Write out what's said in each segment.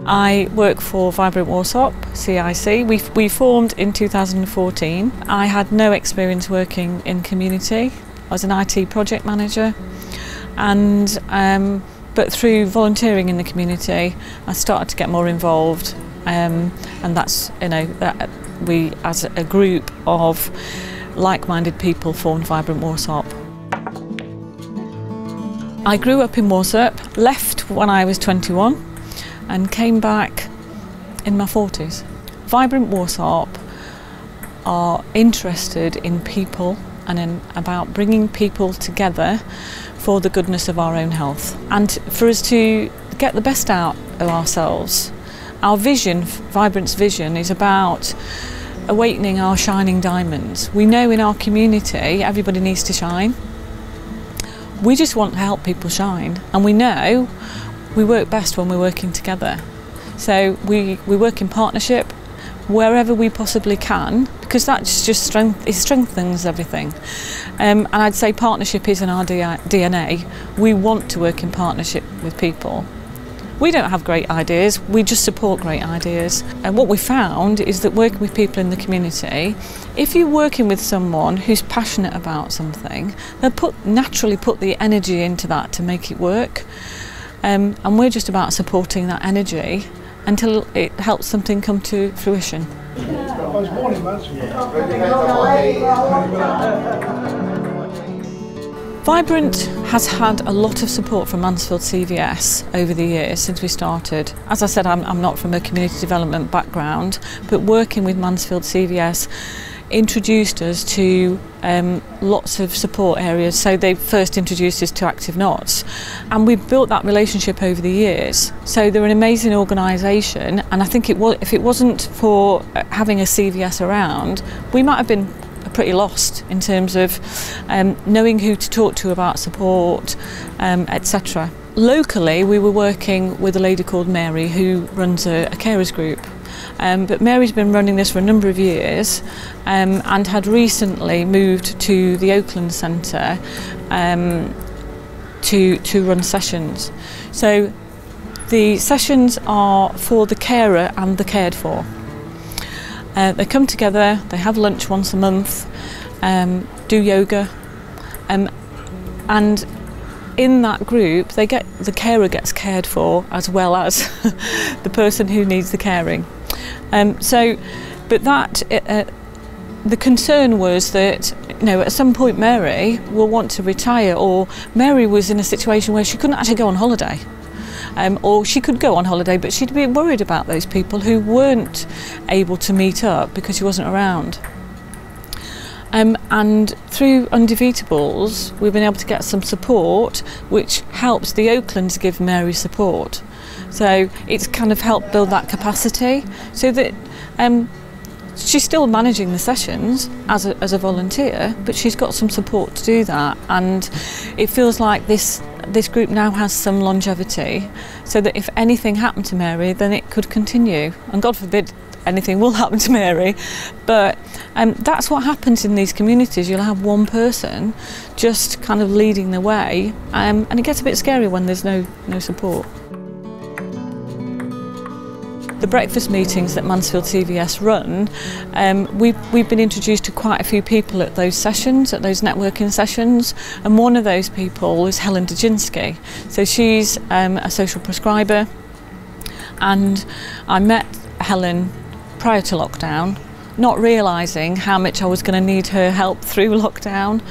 I work for Vibrant Warsop, CIC. We formed in 2014. I had no experience working in community. I was an IT project manager, and but through volunteering in the community, I started to get more involved, and that's, you know, that we as a group of like-minded people formed Vibrant Warsop. I grew up in Warsop, left when I was 21. And came back in my 40s. Vibrant Warsop are interested in people and about bringing people together for the goodness of our own health and for us to get the best out of ourselves. Our vision, Vibrant's vision, is about awakening our shining diamonds. We know in our community everybody needs to shine. We just want to help people shine, and we know we work best when we're working together. So we work in partnership wherever we possibly can, because that's just it strengthens everything. And I'd say partnership is in our DNA. We want to work in partnership with people. We don't have great ideas, we just support great ideas. And what we found is that working with people in the community, if you're working with someone who's passionate about something, they'll naturally put the energy into that to make it work. And we're just about supporting that energy until it helps something come to fruition. Vibrant has had a lot of support from Mansfield CVS over the years since we started. As I said, I'm not from a community development background, but working with Mansfield CVS introduced us to lots of support areas. So they first introduced us to Active Knots, and we've built that relationship over the years. So they're an amazing organisation, and I think if it wasn't for having a CVS around, we might have been pretty lost in terms of knowing who to talk to about support, etc. Locally, we were working with a lady called Mary who runs a carers group. But Mary's been running this for a number of years and had recently moved to the Oakland Centre to run sessions. So the sessions are for the carer and the cared for. They come together, they have lunch once a month, do yoga, and in that group the carer gets cared for as well as the person who needs the caring. The concern was that, you know, at some point Mary will want to retire, or Mary was in a situation where she couldn't actually go on holiday. Or she could go on holiday, but she'd be worried about those people who weren't able to meet up because she wasn't around. And through Undefeatables, we've been able to get some support, which helps the Oaklands give Mary support. So it's kind of helped build that capacity, so that she's still managing the sessions as a volunteer, but she's got some support to do that, and it feels like this group now has some longevity, so that if anything happened to Mary, then it could continue, and God forbid anything will happen to Mary, but that's what happens in these communities. You'll have one person just kind of leading the way, and it gets a bit scary when there's no support. The breakfast meetings that Mansfield CVS run, we've been introduced to quite a few people at those sessions, at those networking sessions, and one of those people is Helen Dajinski. So she's a social prescriber, and I met Helen prior to lockdown, not realising how much I was going to need her help through lockdown,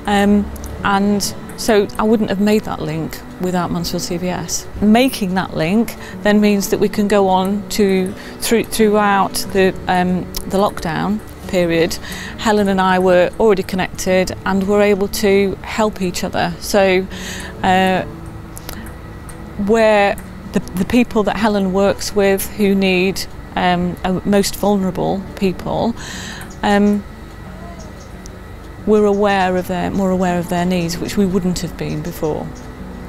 and so I wouldn't have made that link without Mansfield CVS. Making that link then means that we can go on throughout the lockdown period. Helen and I were already connected and were able to help each other. So where the people that Helen works with who need most vulnerable people, we're more aware of their needs, which we wouldn't have been before,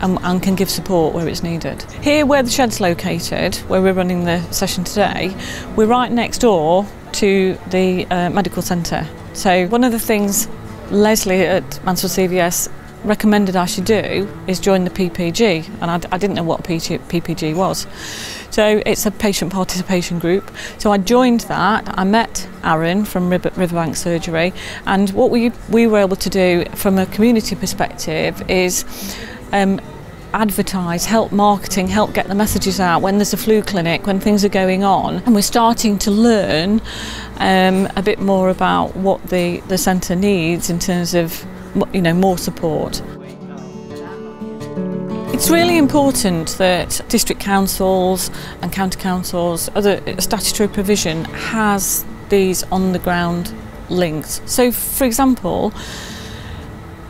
and can give support where it's needed. Here, where the shed's located, where we're running the session today, we're right next door to the medical centre. So one of the things Leslie at Mansfield CVS recommended I should do is join the PPG, and I didn't know what PPG was. So it's a patient participation group. So I joined that. I met Aaron from Riverbank Surgery, and what we were able to do from a community perspective is advertise, help marketing, help get the messages out when there's a flu clinic, when things are going on. And we're starting to learn a bit more about what the centre needs in terms of, you know, more support. It's really important that district councils and county councils, other statutory provision, has these on the ground links. So for example,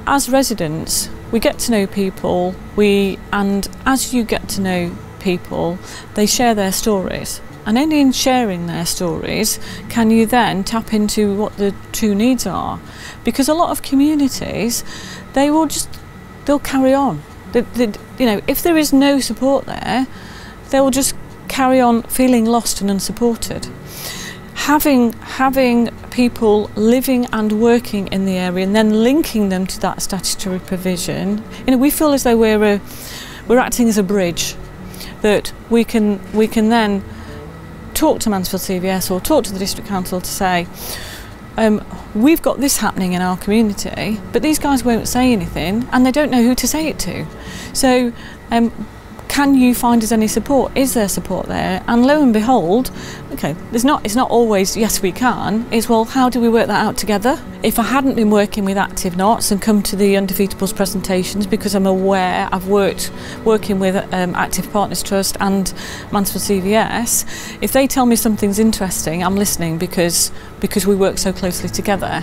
as residents, we get to know people, and as you get to know people, they share their stories. And only in sharing their stories can you then tap into what the true needs are. Because a lot of communities, they'll carry on. You know, if there is no support there, they will just carry on feeling lost and unsupported. Having people living and working in the area and then linking them to that statutory provision, you know, we feel as though we're acting as a bridge, that we can then talk to Mansfield CVS or talk to the district council to say, we've got this happening in our community, but these guys won't say anything and they don't know who to say it to. So can you find us any support? Is there support there? And lo and behold, okay, it's not always yes we can, it's well, how do we work that out together? If I hadn't been working with Active Knots and come to the Undefeatables presentations, because I'm aware I've working with Active Partners Trust and Mansfield CVS, if they tell me something's interesting, I'm listening because we work so closely together.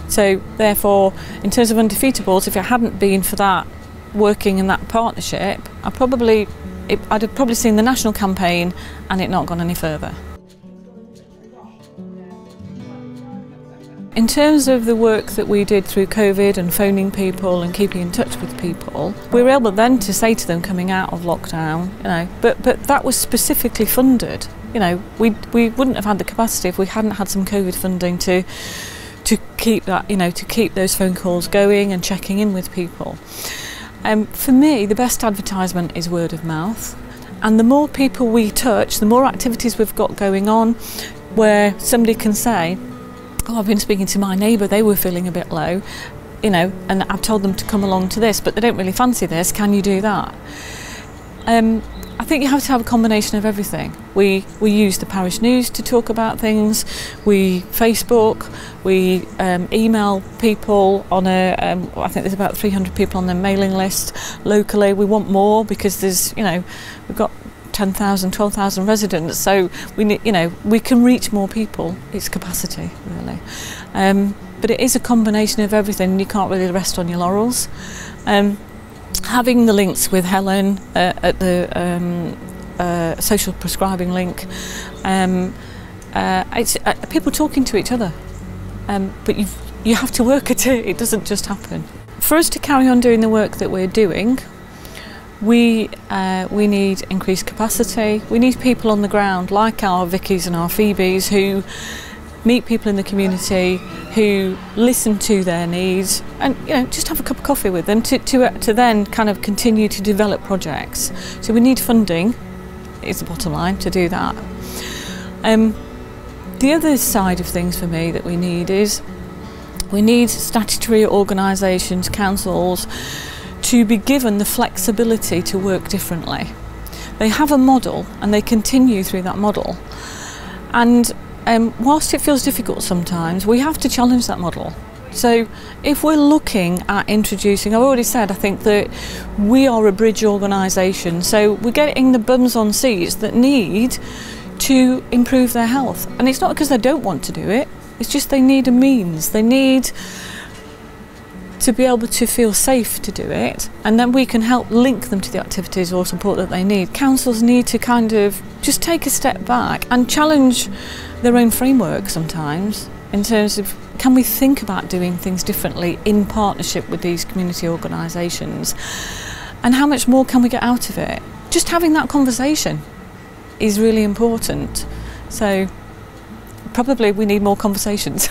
So therefore, in terms of Undefeatables, if it hadn't been for that working in that partnership, I'd have probably seen the national campaign and it not gone any further. In terms of the work that we did through COVID and phoning people and keeping in touch with people, we were able then to say to them coming out of lockdown, you know, but that was specifically funded. You know, we wouldn't have had the capacity if we hadn't had some COVID funding to keep that, you know, to keep those phone calls going and checking in with people. For me, the best advertisement is word of mouth, and the more people we touch, the more activities we've got going on where somebody can say, oh, I've been speaking to my neighbour, they were feeling a bit low, you know, and I've told them to come along to this, but they don't really fancy this, can you do that? I think you have to have a combination of everything. We use the parish news to talk about things, we Facebook, we email people on I think there's about 300 people on their mailing list locally. We want more because there's, you know, we've got 10,000, 12,000 residents, so we need, you know, we can reach more people. It's capacity, really. But it is a combination of everything, and you can't really rest on your laurels. Having the links with Helen at the social prescribing link, it's people talking to each other, but you have to work at it. It doesn't just happen. For us to carry on doing the work that we're doing, we need increased capacity. We need people on the ground like our Vickies and our Phoebes who meet people in the community, who listen to their needs, and, you know, just have a cup of coffee with them to then kind of continue to develop projects. So we need funding, is the bottom line, to do that. The other side of things for me that we need is we need statutory organisations, councils, to be given the flexibility to work differently. They have a model and they continue through that model. And whilst it feels difficult sometimes, we have to challenge that model. So if we're looking at introducing, I've already said, I think that we are a bridge organisation, so we're getting the bums on seats that need to improve their health. And it's not because they don't want to do it, it's just they need a means. They need to be able to feel safe to do it, and then we can help link them to the activities or support that they need. Councils need to kind of just take a step back and challenge their own framework sometimes in terms of, can we think about doing things differently in partnership with these community organisations, and how much more can we get out of it? Just having that conversation is really important. So probably we need more conversations.